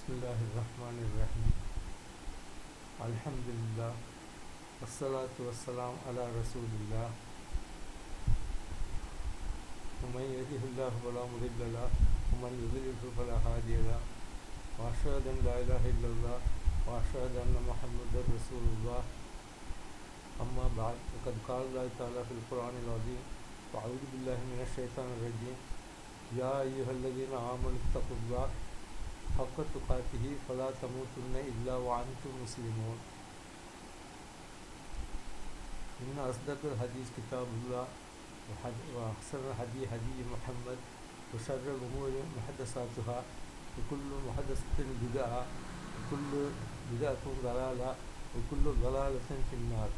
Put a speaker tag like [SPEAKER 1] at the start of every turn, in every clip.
[SPEAKER 1] Bismillahirrahmanirrahim. Alhamdulillah. Wassalatu wassalam ala rasulillah. ومن يهده الله فلا مضل له ومن يضلل فلا هادي له وأشهد أن لا إله إلا الله وأشهد أن محمدا رسول الله. أما بعد فقد قال الله تعالى في القرآن العظيم وأعوذ بالله من الشيطان الرجيم يا أيها الذين آمنوا اتقوا الله حق تقاته فلا تموتن إلا وأنتم مسلمون. إن أصدق الحديث كتاب الله وأحسن الهدي هدي محمد وشر الأمور محدثاتها وكل محدثة بدعة وكل بدعة ضلالة وكل ضلالة في النار.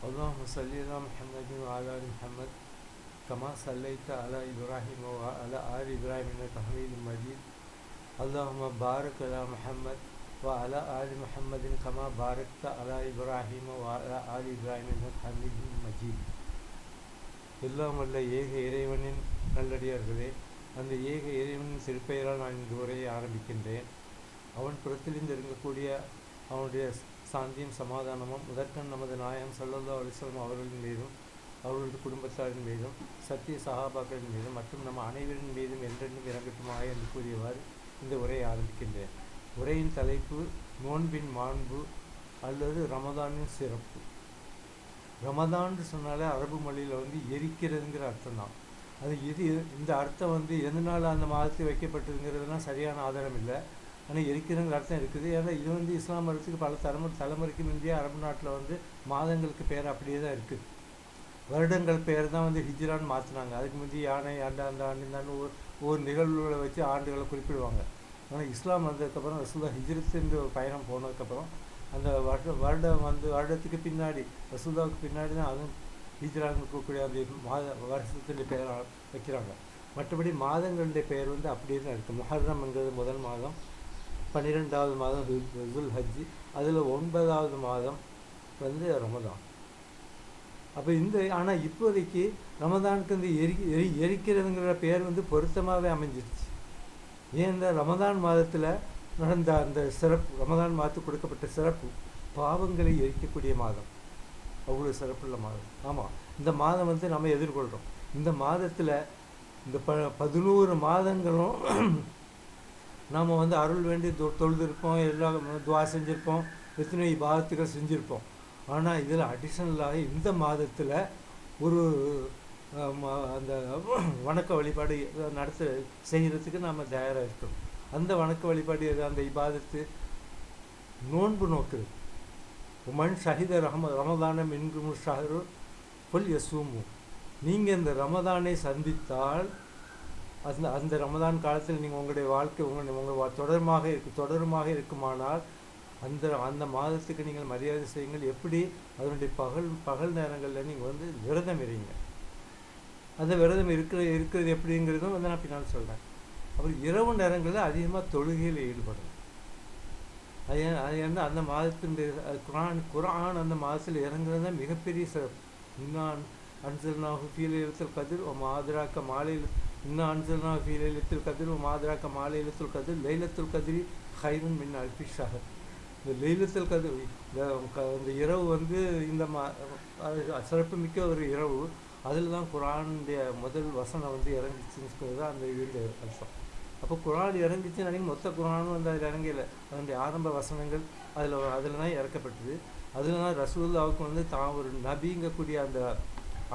[SPEAKER 1] اللهم صل على محمد وعلى آل محمد كما صليت على إبراهيم وعلى آل إبراهيم إنك حميد مجيد. اللهم بارك على محمد وعلى آل محمد كما باركت على إبراهيم وعلى آل إبراهيم إنك حميد مجيد. எல்லாம் வல்ல ஏக இறைவனின் நல்லடியார்களே, அந்த ஏக இறைவனின் சிறுப்பெயரால் நான் இந்த உரையை ஆரம்பிக்கின்றேன். அவன் புறத்திலிருந்து இருக்கக்கூடிய அவனுடைய சாந்தியும் சமாதானமும் முதற்கண் நமது நாயகம் ஸல்லல்லாஹு அலைஹி வஸல்லம் அவர்களின் மீதும் அவர்களது குடும்பத்தாரின் மீதும் சத்திய சஹாபாக்களின் மீதும் மற்றும் நம்ம அனைவரின் மீதும் என்றென்றும் இறங்கட்டுமாக என்று கூறியவாறு இந்த உரையை ஆரம்பிக்கின்றேன். உரையின் தலைப்பு நோன்பின் மாண்பு அல்லது ரமதானின் சிறப்பு. ரமதான்னு சொன்னாலே அரபு மொழியில் எரிக்கிறதுங்கிற அர்த்தம் தான். அது இந்த அர்த்தம் எதனால் அந்த மாதத்தில் வைக்கப்பட்டதுங்கிறதுலாம் சரியான ஆதாரம் இல்லை. ஆனால் எரிக்கிறதுங்கிற அர்த்தம் இருக்குது. ஏன்னா இது இஸ்லாம் மதத்துக்கு பல தலைமுறைக்கு முந்தைய அரபு நாட்டில் மாதங்களுக்கு பேர் அப்படியே தான் இருக்குது. வருடங்கள் பேர் தான் ஹிஜ்ரான்னு மாற்றினாங்க. அதுக்கு முந்தைய யானை அந்த ஆண்டு இந்தாண்டு ஒவ்வொரு நிகழ்வுகளை வச்சு ஆண்டுகளை குறிப்பிடுவாங்க. ஆனால் இஸ்லாம் வந்ததுக்கப்புறம் ரசூலுல்லாஹ் ஹிஜ்ரத்துன்ற ஒரு பயணம் போனதுக்கப்புறம் அந்த வருடத்துக்கு பின்னாடி ரசூலுல்லாஹ்வுக்கு பின்னாடி தான் அதுவும் ஹிஜ்ரான்னு இருக்கக்கூடிய அந்த வருஷத்துடைய பெயர் வைக்கிறாங்க. மற்றபடி மாதங்களுடைய பெயர் அப்படியே தான் இருக்குது. முஹர்ரம்ங்கிறது முதல் மாதம், 12வது மாதம் துல் ஹஜ்ஜி, அதில் 9வது மாதம் ரமதான். அப்போ ஆனால் இப்போதைக்கு ரமதானுக்கு எரிக்கிறதுங்கிற பெயர் பொருத்தமாகவே அமைஞ்சிருச்சு. ஏன் இந்த ரமதான் மாதத்தில் நடந்த அந்த சிறப்பு, ரமதான் மாதத்துக்கு கொடுக்கப்பட்ட சிறப்பு, பாவங்களை எரிக்கக்கூடிய மாதம், அவ்வளோ சிறப்புள்ள மாதம். ஆமாம், இந்த மாதம் நம்ம எதிர்கொள்கிறோம். இந்த மாதத்தில் இந்த 11 மாதங்களும் நாம் அருள் வேண்டி தொழுதிருப்போம், எல்லாம் துவா செஞ்சுருப்போம், எத்தனை இபாதத்துகள் செஞ்சுருப்போம். ஆனால் இதில் அடிஷ்னலாக இந்த மாதத்தில் ஒரு அந்த வணக்க வழிபாடு செய்கிறதுக்கு நாம் தயாராக இருக்கோம். அந்த வணக்க வழிபாடு அந்த இபாதத்து நோன்பு நோக்குது. மண் ஷஹித ரமதானம் என்கும் ஷஹரு புல் யசூமு. நீங்கள் இந்த ரமதானை சந்தித்தால் அந்த ரமதான் காலத்தில் நீங்கள் உங்களுடைய வாழ்க்கை உங்கள் தொடருமாக இருக்குமானால் அந்த மாதத்துக்கு நீங்கள் மரியாதை செய்யுங்கள். எப்படி? அதனுடைய பகல் நேரங்களில் நீங்கள் விரதம் இருங்க. அந்த விரதம் இருக்கிறது எப்படிங்கிறதும் நான் பின்னால் சொல்கிறேன். அப்புறம் இரவு நேரங்களில் அதிகமாக தொழுகையில் ஈடுபடும். அது அந்த மாதத்தினுடைய குரான் அந்த மாதத்தில் இறங்குறது தான் மிகப்பெரிய சிறப்பு. இன்னான் அன்சல்னாஹு ஃபீ லைலத்துல் கத்ர் வ மா அத்ராக மா இன்னா அன்சல்னாஹு ஃபீ லைலத்துல் கத்ர் வ மா அத்ராக மா லைலத்துல் கத்ர் லைலத்துல் கத்ரி கைருன் மின் அல்ஃபி ஷஹர். இந்த லைலத்துல் கத்ர் இந்த இரவு இந்த சிறப்புமிக்க ஒரு இரவு. அதில் தான் குரானுடைய முதல் வசனம் இறங்கிச்சுன்னு தான் அந்த இதுடைய அர்த்தம். அப்போ குரான் இறங்கிச்சு நினைக்க மொத்த குரானும் அதில் இறங்கல. அதனுடைய ஆரம்ப வசனங்கள் அதில் தான் இறக்கப்பட்டது. அதில் தான் ரசூலுல்லாஹ்வுக்கு தான் ஒரு நபிங்கக்கூடிய அந்த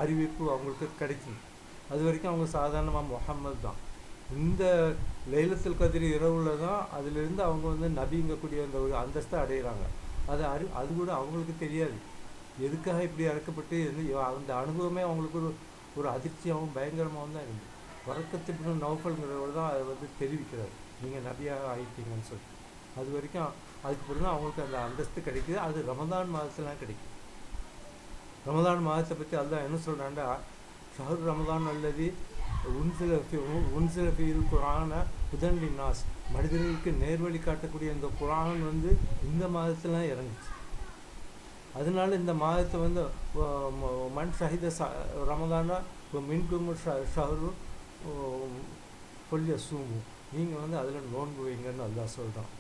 [SPEAKER 1] அறிவிப்பு அவங்களுக்கு கிடைச்சிது. அது வரைக்கும் அவங்க சாதாரணமாக முஹம்மது தான். இந்த லைலத்துல் கத்ர் இரவுல தான் அதிலிருந்து அவங்க நபிங்கக்கூடிய அந்த ஒரு அந்தஸ்தை அடைகிறாங்க. அது கூட அவங்களுக்கு தெரியாது எதுக்காக இப்படி இறக்கப்பட்டு அந்த அனுபவமே அவங்களுக்கு ஒரு அதிர்ச்சியாகவும் பயங்கரமாகவும் தான் இருந்தது. வரக்கத்து நௌஃபல்ங்கிறவர் தான் அதை தெரிவிக்கிறார், நீங்கள் நபியாக ஆகிட்டீங்கன்னு சொல்லி. அது வரைக்கும் அதுக்கு பிறகு தான் அவங்களுக்கு அந்த அந்தஸ்து கிடைக்குது. அது ரமதான் மாதத்துலாம் கிடைக்குது. ரமதான் மாதத்தை பற்றி அல்லாஹ் என்ன சொல்கிறாண்டா, ஷஹர் ரமதான் அல்லது உன்சில ஃபீல் குரான ஹுதன் லின்னாஸ். மனிதர்களுக்கு நேர்வழி காட்டக்கூடிய இந்த குரான் இந்த மாதத்துலாம் இறங்குச்சு. அதனால இந்த மாதத்தை மண் ஷஹித ரமதானா மின்கும் ஷஹரு புல் யசூமு. நீங்கள் வந்து அதில் நோன்பு வைங்கன்னு அல்லாஹ் சொல்கிறான்.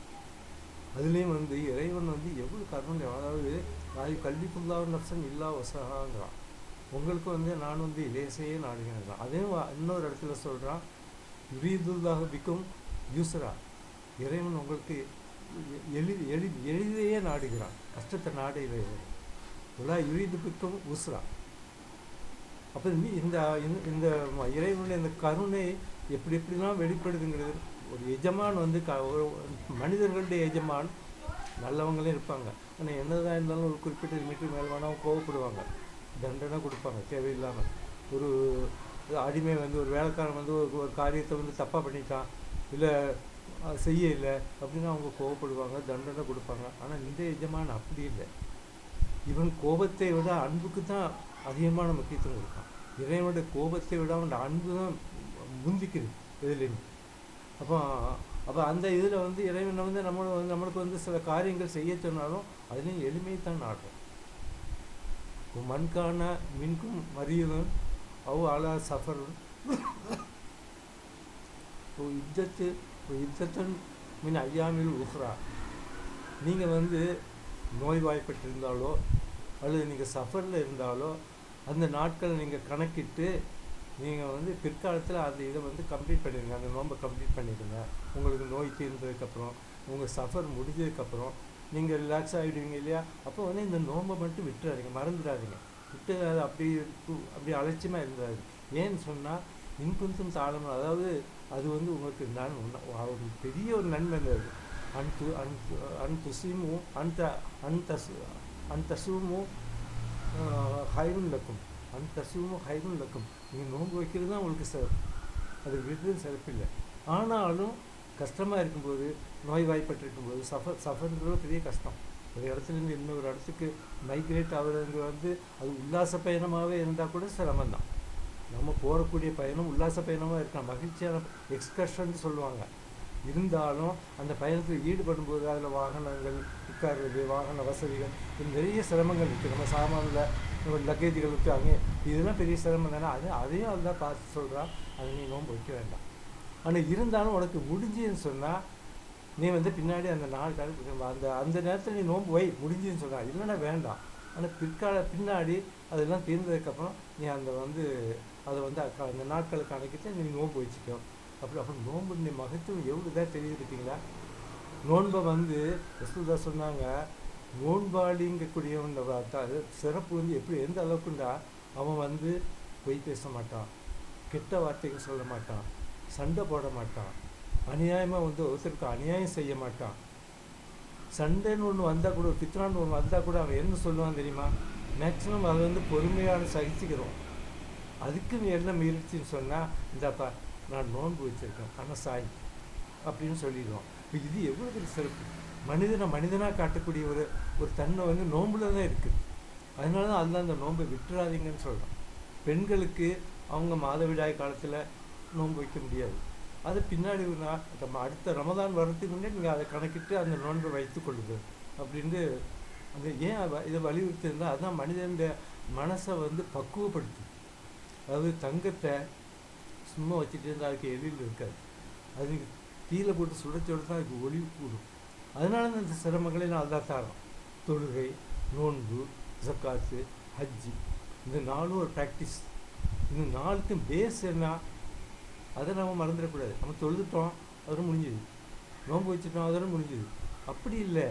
[SPEAKER 1] அதுலேயும் வந்து இறைவன் வந்து எவ்வளோ கருணை, அதாவது நாளை கல்விக்குள்ளாக நப்சன் இல்லா வசகாங்கிறான். உங்களுக்கு வந்து நான் வந்து இலேசையே நாடுகிறேன். அதையும் இன்னொரு இடத்துல சொல்கிறான், யுரீதுல்லாஹு பிக்கும் யூஸ்ரா, இறைவன் உங்களுக்கு எளிதையே நாடுகிறான், கஷ்டத்தை நாடையில உலா யுரீது பிக்கும் உஸ்ரா. அப்போ இந்த இந்த இறைவனுடைய இந்த கருணை எப்படி எப்படிலாம் வெளிப்படுதுங்கிறது. ஒரு எஜமான் வந்து ஒரு மனிதர்களுடைய எஜமான் நல்லவங்களே இருப்பாங்க, ஆனால் என்னதான் இருந்தாலும் ஒரு குறிப்பிட்ட லிமிட்டுக்கு மேலே வேணால் கோவப்படுவாங்க, தண்டனை கொடுப்பாங்க தேவையில்லாமல். ஒரு அடிமை வந்து ஒரு வேலைக்காரன் வந்து ஒரு காரியத்தை வந்து தப்பாக பண்ணிட்டான், இல்லை செய்ய இல்லை அப்படின்னா அவங்க கோவப்படுவாங்க, தண்டனை கொடுப்பாங்க. ஆனால் இந்த எஜமான் அப்படி இல்லை. இவன் கோபத்தை விட அன்புக்கு தான் அதிகமான முக்கியத்துவம் கொடுப்பான். இறைவனுடைய கோபத்தை விட அவனோட அன்பு தான் முந்திக்குது இதுலேருந்து. அப்போ அந்த இதில் வந்து இறைவனை வந்து நம்மளுக்கு வந்து சில காரியங்கள் செய்ய சொன்னாலும் அதுலேயும் எளிமையை தான் நாடுறோம். மண்கான மின்கும் மரியவன் அவ் அலா சஃபரும் யுத்தத்தன் மின் ஐயாமில் உஹ்ரா. நீங்கள் வந்து நோய்வாய்ப்பட்டிருந்தாலோ அல்லது நீங்கள் சஃபரில் இருந்தாலோ அந்த நாட்களை நீங்கள் கணக்கிட்டு நீங்கள் வந்து பிற்காலத்தில் அந்த இதை வந்து கம்ப்ளீட் பண்ணிடுங்க, அந்த நோன்பை கம்ப்ளீட் பண்ணிடுங்க. உங்களுக்கு நோய் தீர்ந்ததுக்கப்புறம், உங்கள் சஃபர் முடிஞ்சதுக்கப்புறம் நீங்கள் ரிலாக்ஸ் ஆகிடுவீங்க இல்லையா, அப்போ வந்து இந்த நோன்பை மட்டும் விட்டுறாதீங்க, மறந்துடாதீங்க. விட்டு அது அப்படி அலட்சியமாக இருந்தாது. ஏன்னு சொன்னால் இன்குந்தும் தாளம், அதாவது அது வந்து உங்களுக்கு பெரிய ஒரு நன்மை இருந்தது. அன்துசிமும் அன்தசுமும் ஹைருன் லக்கும், அன்தசுமும் ஹைருன் லக்கும். நீங்கள் நோன்பு வைக்கிறது தான் உங்களுக்கு சிறப்பு, அது விடுறது சிறப்பில்லை. ஆனாலும் கஷ்டமாக இருக்கும்போது, நோய்வாய்ப்பட்டிருக்கும்போது, சஃபர்ன்றது பெரிய கஷ்டம். ஒரு இடத்துலேருந்து இன்னொரு இடத்துக்கு மைக்ரேட் ஆகுறது வந்து அது உல்லாச பயணமாகவே இருந்தால் கூட சிரமம்தான். நம்ம போகக்கூடிய பயணம் உல்லாச பயணமாக இருக்கலாம், மகிழ்ச்சியான எக்ஸ்கர்ஷன் சொல்லுவாங்க. இருந்தாலும் அந்த பயணத்தில் ஈடுபடும்போது அதில் வாகனங்கள் உட்கார்றது, வாகன வசதிகள், இது நிறைய சிரமங்கள் இருக்குது. நம்ம சாமானில் நம்ம லக்கேஜுகளுக்கு அங்கே இதெல்லாம் பெரிய சிரமம் தானே. அதையும் அதுதான் பார்த்து சொல்கிறான், அதை நீ நோன்பு வைக்க வேண்டாம். ஆனால் இருந்தாலும் உனக்கு முடிஞ்சுன்னு சொன்னால் நீ வந்து பின்னாடி அந்த நாள் அந்த நேரத்தில் நீ நோன்பு வை முடிஞ்சுன்னு சொன்னால், இல்லைன்னா வேண்டாம். ஆனால் பின்னாடி அதெல்லாம் தீர்ந்ததுக்கப்புறம் நீ அதை வந்து அந்த நாட்களை கணக்கிட்டு நீ நோன்பு வச்சுக்கோ. அப்புறம் நோன்புடைய மகத்துவம் எவ்வளோ தான் தெரியுதுட்டீங்களா. நோன்பை வந்து ரசூலுல்லாஹ் சொன்னாங்க, நோன்பாளிங்கக்கூடியவன் சிறப்பு வந்து எப்படி எந்த அளவுக்குண்டா, அவன் வந்து பொய் பேச மாட்டான், கெட்ட வார்த்தைகள் சொல்ல மாட்டான், சண்டை போட மாட்டான், அநியாயமாக வந்து ஒருத்தருக்கு அநியாயம் செய்ய மாட்டான். சண்டைன்னு ஒன்று வந்தால் கூட, பித்ரான்னு ஒன்று வந்தால் கூட அவன் என்ன சொல்லுவான் தெரியுமா, மேக்ஸிமம் அதை வந்து பொறுமையான சகிச்சுக்கிறோம். அதுக்கு நீ என்ன மீறிச்சின்னு சொன்னால், இந்தாப்பா நான் நோன்பு வச்சுருக்கேன் ஆனால் சாய் அப்படின்னு சொல்லிடுவோம். இப்போ இது எவ்வளோ பெரிய சிறப்பு. மனிதனாக காட்டக்கூடிய ஒரு தன்மை வந்து நோன்புல தான் இருக்குது. அதனால தான் அதுதான் அந்த நோன்பை விட்டுறாதீங்கன்னு சொல்கிறோம். பெண்களுக்கு அவங்க மாதவிடாய் காலத்தில் நோன்பு வைக்க முடியாது, அது பின்னாடி அடுத்த ரமதான் வர்றதுக்கு முன்னாடி நீங்கள் அதை கணக்கிட்டு அந்த நோன்பை வைத்து கொள்ளுது அப்படின்ட்டு அந்த ஏன் இதை வலியுறுத்திருந்தால் அதுதான் மனிதனுடைய மனசை வந்து பக்குவப்படுத்தும். அதாவது தங்கத்தை சும்மா வச்சுட்டு இருந்தால் அதுக்கு எழில் இருக்காது, அது நீங்கள் கீழே போட்டு சுடச்சோடு தான் அதுக்கு ஒளிவு கூடும். அதனால தான் இந்த சிரமங்களை நான் அதான் தரோம். தொழுகை, நோன்பு, ஜக்காத்து, ஹஜ்ஜி, இந்த நாளும் ஒரு ப்ராக்டிஸ். இந்த நாளுக்கும் பேஸ் என்ன, அதை நம்ம மறந்துடக்கூடாது. நம்ம தொழுதுட்டோம் அதோட முடிஞ்சுது, நோன்பு வச்சுட்டோம் அதோட முடிஞ்சுது, அப்படி இல்லை.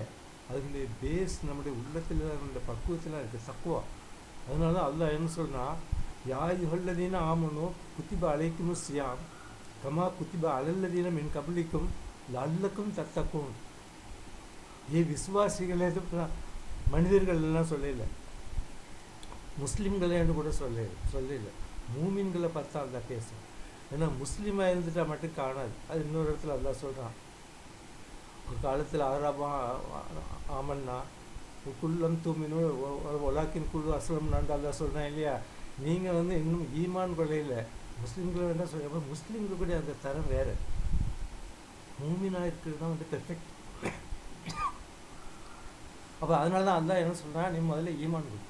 [SPEAKER 1] அதனுடைய பேஸ் நம்முடைய உள்ளத்தில் நம்மளுடைய பக்குவத்தில் இருக்குது, தக்குவா. அதனால அல்லாஹ் என்ன சொன்னால், யா யுஹல்லதீன ஆமனு குத்திப அலைக்கும் சியாம் கமா குத்திப அலல்லதீன மின் கபலிக்கும் லல்லக்கும் தத்தக்கும். விசுவாசிகளே, மனிதர்கள் எல்லாம் சொல்லலை, முஸ்லீம்களேன்னு கூட சொல்லலை, மூமின்களை பார்த்தா அல்லா பேசும். ஏன்னா முஸ்லீமாக இருந்துட்டால் மட்டும் காணாது. அது இன்னொரு இடத்துல அல்லா சொல்கிறான், ஒரு காலத்தில் ஆராபா ஆமன்னா குல்லம் தூமினு ஒலாக்கின் குழு அஸ்லம்னான்னு அல்லா சொல்கிறேன் இல்லையா. நீங்கள் வந்து இன்னும் ஈமான் கொள்ளையில் முஸ்லீம்களை வேண்டாம் சொல்ல, முஸ்லீம்கள் கூட அந்த தரம் வேறு. மூமினாக இருக்கிறது தான் வந்து பெர்ஃபெக்ட். அப்போ அதனால தான் அல்லா என்ன சொல்கிறேன், நீ முதல்ல ஈமான் கொடு.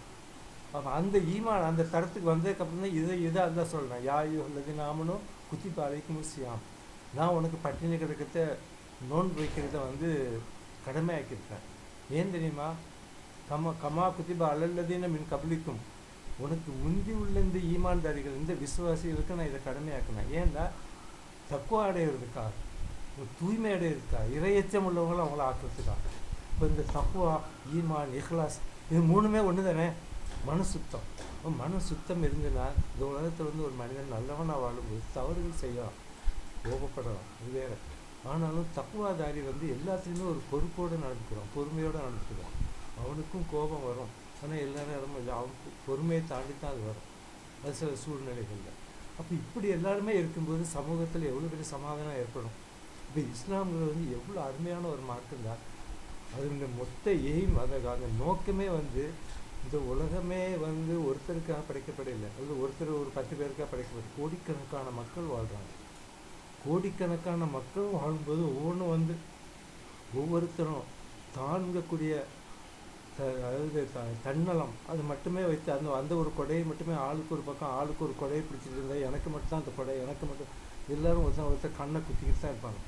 [SPEAKER 1] அப்போ அந்த ஈமான் அந்த தரத்துக்கு வந்ததுக்கப்புறம் தான் இதை அல்லா சொல்கிறேன், யா யுஹல்லதீன ஆமனு குத்திப அலைக்கும் சியாம். நான் உனக்கு பட்டினி கிடக்கிறத நோன்பு வைக்கிறத வந்து கடமையாக்கியிருக்கேன். ஏன் தெரியுமா? கமா குதிபா அலல்லதீன மின் கபலிக்கும், உனக்கு முந்தி உள்ள இந்த ஈமான்தாரிகள் இந்த விசுவாசிகளுக்கு நான் இதை கடமையாக்கினேன். ஏன்னா தக்குவா அடையிறதுக்கா, தூய்மை அடையிறதுக்கா, இறையச்சம் உள்ளவங்களும் அவங்கள ஆக்குறதுக்கா. இப்போ இந்த தக்குவா, ஈமான், இஹ்லாஸ் இது மூணுமே ஒன்று தானே. மனு சுத்தம். மனு சுத்தம் இருந்துன்னா இந்த உலகத்தில் வந்து ஒரு மனிதன் நல்லவனாக வாழும்போது தவறுகள் செய்யலாம், கோபப்படலாம், இது வேறு. ஆனாலும் தக்குவாதாரி வந்து எல்லாத்துலேயுமே ஒரு பொறுப்போடு நடந்துக்கிறோம், பொறுமையோடு நடந்துக்கிறோம். அவனுக்கும் கோபம் வரும், ஆனால் எல்லா நேரமும் இல்லை, அவனுக்கு பொறுமையை தாண்டி தான் அது வரும், அது சில சூழ்நிலைகளில். அப்போ இப்படி எல்லாருமே இருக்கும்போது சமூகத்தில் எவ்வளோ பெரிய சமாதானம் ஏற்படும். இப்போ இஸ்லாம்கள் வந்து எவ்வளோ அருமையான ஒரு மார்க்கம் தான். அதனுடைய மொத்த எய்ம், அந்த நோக்கமே வந்து இந்த உலகமே வந்து ஒருத்தருக்காக படைக்கப்படவில்லை, அது ஒருத்தர் ஒரு 10 பேருக்காக படைக்கப்படும். கோடிக்கணக்கான மக்கள் வாழ்கிறாங்க. கோடிக்கணக்கான மக்கள் வாழும்போது ஒவ்வொன்றும் வந்து ஒவ்வொருத்தரும் தாங்கக்கூடிய அதாவது தன்னலம் அது மட்டுமே வைத்து அந்த ஒரு கொடையை மட்டுமே ஆளுக்கு ஒரு பக்கம் ஆளுக்கு ஒரு கொடையை பிடிச்சிட்டு இருந்தால் எனக்கு மட்டும்தான் அந்த கொடை, எனக்கு மட்டும் எல்லோரும் ஒருத்தர் கண்ணை குத்திக்கிட்டு தான் இருப்பாங்க.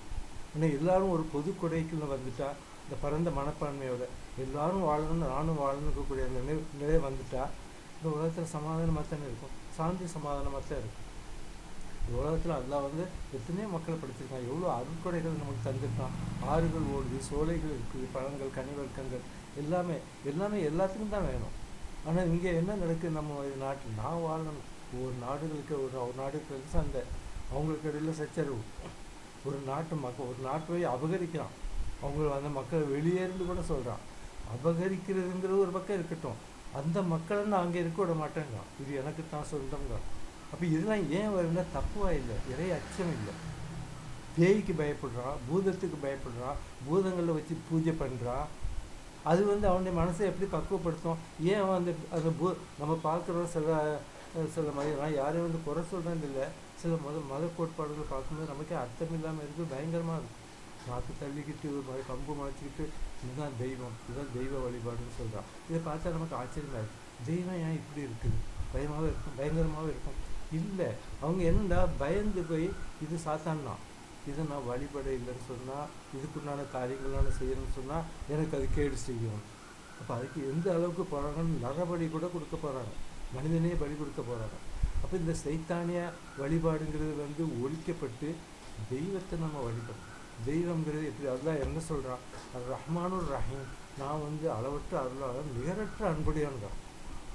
[SPEAKER 1] ஆனால் எல்லோரும் ஒரு பொது கொடைக்குள்ளே வந்துட்டா, இந்த பரந்த மனப்பான்மையோட எல்லாரும் வாழணும்னு நானும் வாழணுக்கக்கூடிய அந்த நிலை வந்துட்டா இந்த உலகத்தில் சமாதானமாக தானே இருக்கும், சாந்தி சமாதானமாக தான் இருக்கும். இந்த உலகத்தில் அல்லாஹ் வந்து எத்தனையோ மக்களை படிச்சிருக்கான், எவ்வளோ அருட்கொடைகள் நமக்கு தந்திருக்கான். ஆறுகள் ஓடுது, சோலைகள் இருக்குது, பழங்கள், கனிவர்க்கங்கள் எல்லாமே எல்லாத்துக்கும் தான் வேணும். ஆனால் இங்கே என்ன நடக்குது, நம்ம நாட்டில் நான் வாழணும், ஒரு நாடுகளுக்கு ஒரு நாடுகளுக்கு சண்டை, அவங்களுக்கு இடையில் சச்சரவு, ஒரு நாட்டை அபகரிக்கிறான், அவங்க அந்த மக்களை வெளியேறிந்து கூட சொல்கிறான். அபகரிக்கிறதுங்கிற ஒரு பக்கம் இருக்கட்டும், அந்த மக்களை நான் அங்கே இருக்க விட மாட்டேங்கிறான், இது எனக்கு தான் சொந்தங்கிறான். அப்போ இதெல்லாம் ஏன் வரும்னா தப்புவா இல்லை, இறை அச்சம் இல்லை. பேய்க்கு பயப்படுறான், பூதத்துக்கு பயப்படுறான், பூதங்களில் வச்சு பூஜை பண்ணுறான். அது வந்து அவனுடைய மனசை எப்படி பக்குவப்படுத்தும்? ஏன் அந்த அந்த நம்ம பார்க்குறோம் சில நான் யாரையும் வந்து குறை சொல்கிறது இல்லை, சில மத கோட்பாடுகளை பார்க்கும்போது நமக்கே அர்த்தம் இல்லாமல் இருக்குது, பயங்கரமாக இருக்கும். நாக்கு தள்ளிக்கிட்டு ஒரு மாதிரி கம்பு முளைச்சிக்கிட்டு இதுதான் தெய்வம், இதுதான் தெய்வ வழிபாடுன்னு சொல்கிறான். இதை பார்த்தா நமக்கு ஆச்சரியமாக இருக்குது. தெய்வம் ஏன் இப்படி இருக்குது? பயமாகவும் இருக்கும், பயங்கரமாகவும் இருக்கும். இல்லை, அவங்க என்னடா பயந்து போய் இது சாத்தான்னா, இதை நான் வழிபட இல்லைன்னு சொன்னால், இதுக்குண்டான காரியங்களான செய்யணும்னு சொன்னால் எனக்கு அது கேடு செய்யும். அப்போ அதுக்கு எந்த அளவுக்கு போகிறாங்கன்னு நரபலி கூட கொடுக்க போகிறாங்க, மனிதனே பலி கொடுக்க போகிறாங்க. அப்போ இந்த சைத்தானிய வழிபாடுங்கிறது வந்து ஒழிக்கப்பட்டு தெய்வத்தை நம்ம வழிபடணும். தெய்வங்கிறது எப்படி, அல்லாஹ் என்ன சொல்கிறான்? அது ரஹ்மானுர் ரஹீம், நான் வந்து அளவற்ற அருளாளர், நிகரற்ற அன்புடையவன்தான்.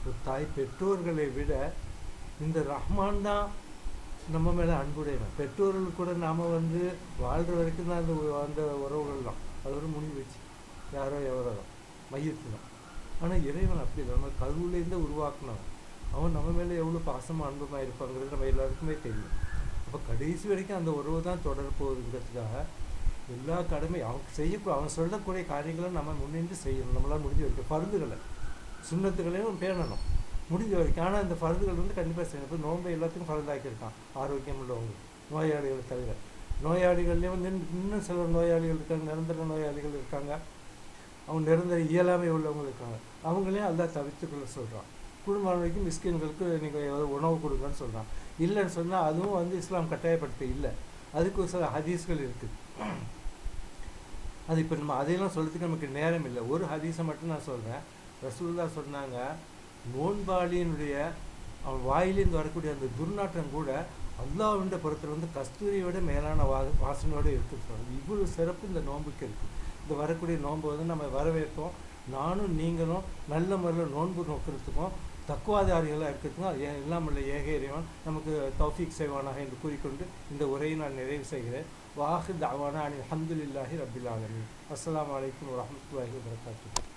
[SPEAKER 1] ஒரு தாய் பெற்றோர்களை விட இந்த ரஹ்மான் தான் நம்ம மேலே அன்புடையவன். பெற்றோர்கள் கூட நாம் வந்து வாழ்கிற வரைக்கும் தான் அந்த உறவுகள் தான், அதோட முடிவு வச்சு யாரோ எவரோ மையத்து தான். ஆனால் இறைவன் அப்படி இல்லை, நம்ம கருவிலேருந்து உருவாக்குனவன். அவன் நம்ம மேலே எவ்வளோ பாசமாக அன்புமாக இருப்பாங்கிறது நம்ம எல்லாருக்குமே தெரியும். அப்போ கடைசி வரைக்கும் அந்த உறவு தான் தொடரப்போகுதுங்கிறதுக்காக எல்லா கடமை அவன் சொல்லக்கூடிய காரியங்களும் நம்ம முன்னின்று செய்யணும். நம்மளால் முடிஞ்ச வரைக்கும் பருந்துகளை சுண்ணத்துகளையும் பேணணும் முடிஞ்ச வரைக்கும். ஆனால் இந்த ஃபர்துகள் வந்து கண்டிப்பாக செய்யணும். இப்போ நோன்பை எல்லாத்துக்கும் ஃபர்தாக்கியிருக்கான், ஆரோக்கியம் உள்ளவங்க, நோயாளிகளை தவிர. நோயாளிகள்லேயே வந்து இன்னும் சில நோயாளிகள் இருக்காங்க, நிரந்தர நோயாளிகள் இருக்காங்க, அவங்க நிரந்தர இயலாமை உள்ளவங்க இருக்காங்க. அவங்களையும் அல்லாஹ் தவிர்த்துக்கொள்ள சொல்கிறான். குடும்பங்களுக்கு மிஸ்கின்களுக்கு நீங்கள் உணவு கொடுங்கன்னு சொல்கிறான். இல்லைன்னு சொன்னால் அதுவும் வந்து இஸ்லாம் கட்டாயப்படுத்த இல்லை, அதுக்கு ஒரு சில ஹதீஸ்கள் இருக்குது. அது இப்போ நம்ம அதையெல்லாம் சொல்கிறதுக்கு நமக்கு நேரம் இல்லை. ஒரு ஹதீஸை மட்டும் நான் சொல்கிறேன். ரசூலுல்லாஹ் சொன்னாங்க, நோன்பாளியினுடைய அவன் வாயிலேருந்து வரக்கூடிய அந்த துர்நாற்றம் கூட அல்லாஹ்வுடைய புறத்தில் வந்து கஸ்தூரியோட மேலான வாசனையோடு இருக்குது. இவ்வளோ சிறப்பு இந்த நோன்புக்கு இருக்குது. இந்த வரக்கூடிய நோன்பு வந்து நம்ம வரவேற்போம். நானும் நீங்களும் நல்ல முறையில் நோன்பு நோக்கிறதுக்கும் தக்குவாதாரிகளாக இருக்கிறதுக்கும் எல்லாம் உள்ள ஏக இறைவன் நமக்கு தௌஃபீக் செய்வானாக என்று கூறிக்கொண்டு இந்த உரையை நான் நிறைவு செய்கிறேன். வாஹிர் தாவானா அல்ஹம்துலில்லாஹி ரப்பில் ஆலமீன். அஸ்ஸலாமு அலைக்கும் வரஹ்மத்துல்லாஹி வபரகாத்துஹு.